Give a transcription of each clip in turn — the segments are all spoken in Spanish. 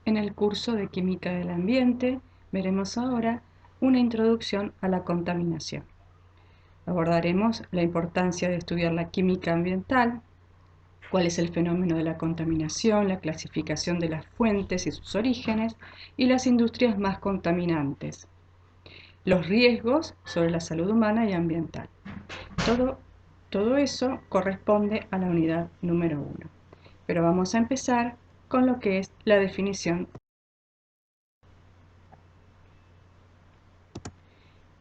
En el curso de Química del Ambiente veremos ahora una introducción a la contaminación. Abordaremos la importancia de estudiar la química ambiental, cuál es el fenómeno de la contaminación, la clasificación de las fuentes y sus orígenes, y las industrias más contaminantes, los riesgos sobre la salud humana y ambiental. Todo eso corresponde a la unidad número 1. Pero vamos a empezar con lo que es la definición.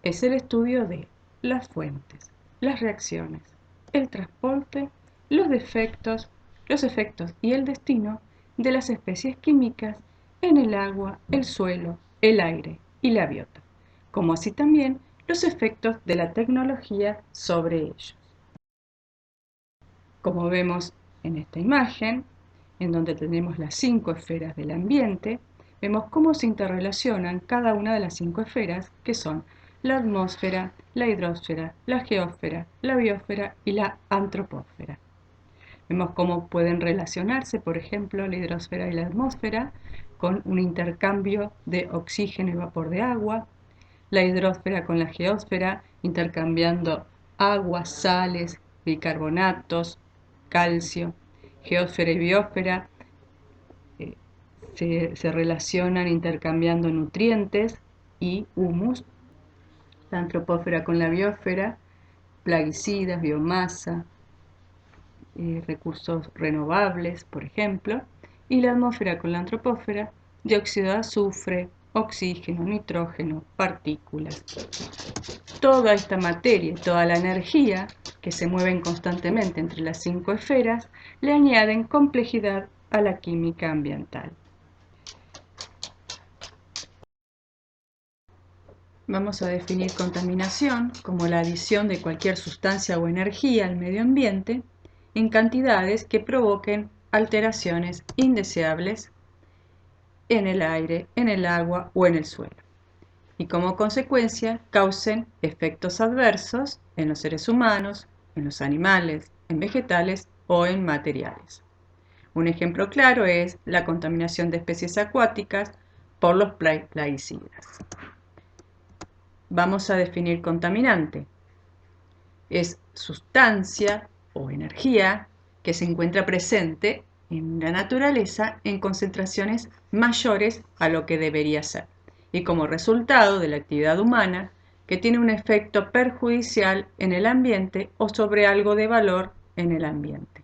Es el estudio de las fuentes, las reacciones, el transporte, los efectos y el destino de las especies químicas en el agua, el suelo, el aire y la biota, como así también los efectos de la tecnología sobre ellos. Como vemos en esta imagen, en donde tenemos las 5 esferas del ambiente, vemos cómo se interrelacionan cada una de las 5 esferas, que son la atmósfera, la hidrosfera, la geósfera, la biosfera y la antropósfera. Vemos cómo pueden relacionarse, por ejemplo, la hidrosfera y la atmósfera con un intercambio de oxígeno y vapor de agua, la hidrosfera con la geósfera intercambiando agua, sales, bicarbonatos, calcio. Geósfera y biosfera se relacionan intercambiando nutrientes y humus. La antropósfera con la biosfera, plaguicidas, biomasa, recursos renovables, por ejemplo. Y la atmósfera con la antropósfera, dióxido de azufre, oxígeno, nitrógeno, partículas. Toda esta materia y toda la energía que se mueven constantemente entre las 5 esferas le añaden complejidad a la química ambiental. Vamos a definir contaminación como la adición de cualquier sustancia o energía al medio ambiente en cantidades que provoquen alteraciones indeseables en el aire, en el agua o en el suelo, y como consecuencia causen efectos adversos en los seres humanos, en los animales, en vegetales o en materiales. Un ejemplo claro es la contaminación de especies acuáticas por los plaguicidas. Vamos a definir contaminante. Es sustancia o energía que se encuentra presente en la naturaleza en concentraciones mayores a lo que debería ser, y como resultado de la actividad humana que tiene un efecto perjudicial en el ambiente o sobre algo de valor en el ambiente.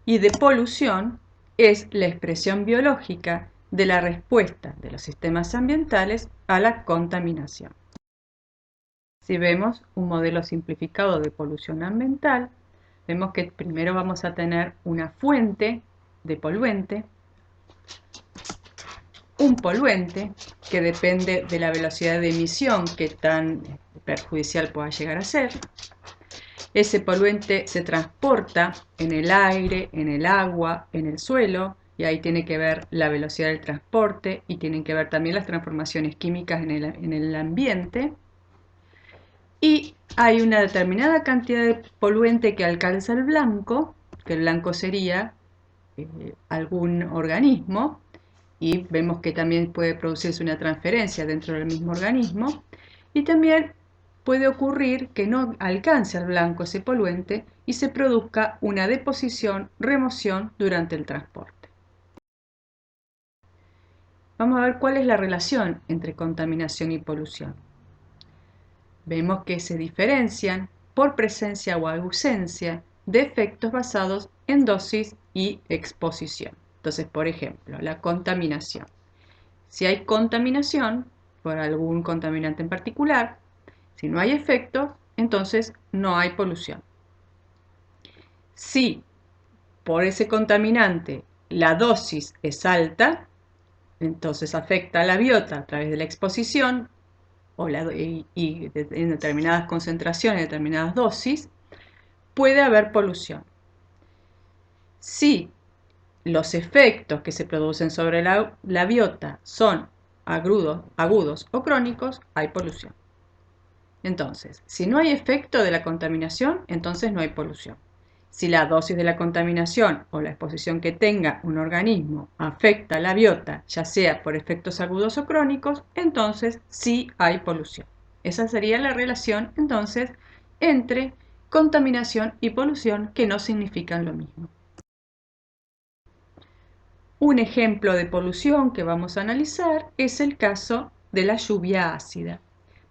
Y de polución es la expresión biológica de la respuesta de los sistemas ambientales a la contaminación. Si vemos un modelo simplificado de polución ambiental, vemos que primero vamos a tener una fuente de poluente, un poluente que depende de la velocidad de emisión que tan perjudicial pueda llegar a ser. Ese poluente se transporta en el aire, en el agua, en el suelo, y ahí tiene que ver la velocidad del transporte y tienen que ver también las transformaciones químicas en el ambiente. Y hay una determinada cantidad de poluente que alcanza el blanco, que el blanco sería algún organismo, y vemos que también puede producirse una transferencia dentro del mismo organismo, y también puede ocurrir que no alcance al blanco ese poluente y se produzca una deposición, remoción durante el transporte. Vamos a ver cuál es la relación entre contaminación y polución. Vemos que se diferencian por presencia o ausencia de efectos basados en dosis y exposición. Entonces, por ejemplo, la contaminación. Si hay contaminación por algún contaminante en particular, si no hay efecto, entonces no hay polución. Si por ese contaminante la dosis es alta, entonces afecta a la biota a través de la exposición y en determinadas concentraciones, determinadas dosis, puede haber polución. Si los efectos que se producen sobre la biota son agudos o crónicos, hay polución. Entonces, si no hay efecto de la contaminación, entonces no hay polución. Si la dosis de la contaminación o la exposición que tenga un organismo afecta a la biota, ya sea por efectos agudos o crónicos, entonces sí hay polución. Esa sería la relación entonces entre contaminación y polución, que no significan lo mismo. Un ejemplo de polución que vamos a analizar es el caso de la lluvia ácida.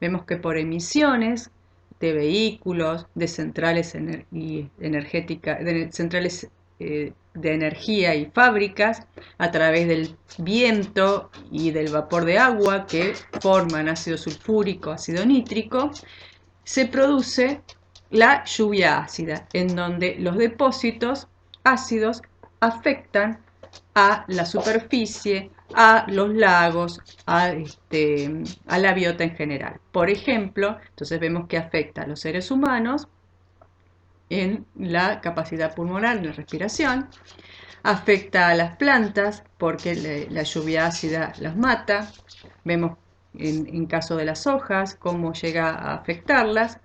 Vemos que por emisiones de vehículos, de centrales energéticas, de centrales de energía y fábricas, a través del viento y del vapor de agua que forman ácido sulfúrico, ácido nítrico, se produce la lluvia ácida, en donde los depósitos ácidos afectan a la superficie, a los lagos, a la biota en general. Por ejemplo, entonces vemos que afecta a los seres humanos en la capacidad pulmonar, en la respiración, afecta a las plantas porque la lluvia ácida las mata, vemos en caso de las hojas cómo llega a afectarlas,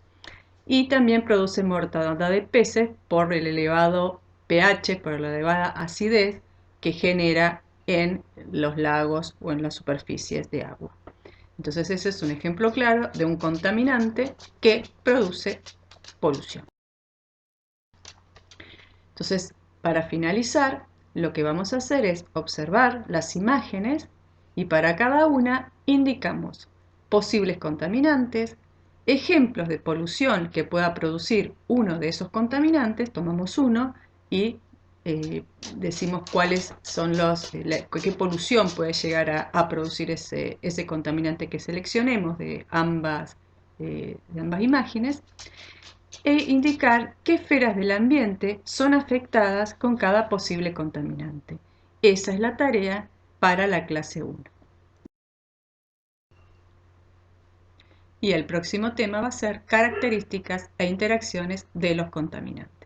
y también produce mortandad de peces por el elevado pH, por la elevada acidez que genera en los lagos o en las superficies de agua. Entonces ese es un ejemplo claro de un contaminante que produce polución. Entonces, para finalizar, lo que vamos a hacer es observar las imágenes y para cada una indicamos posibles contaminantes, ejemplos de polución que pueda producir uno de esos contaminantes, tomamos uno y decimos cuáles son qué polución puede llegar a producir ese contaminante que seleccionemos de ambas imágenes, e indicar qué esferas del ambiente son afectadas con cada posible contaminante. Esa es la tarea para la clase 1. Y el próximo tema va a ser características e interacciones de los contaminantes.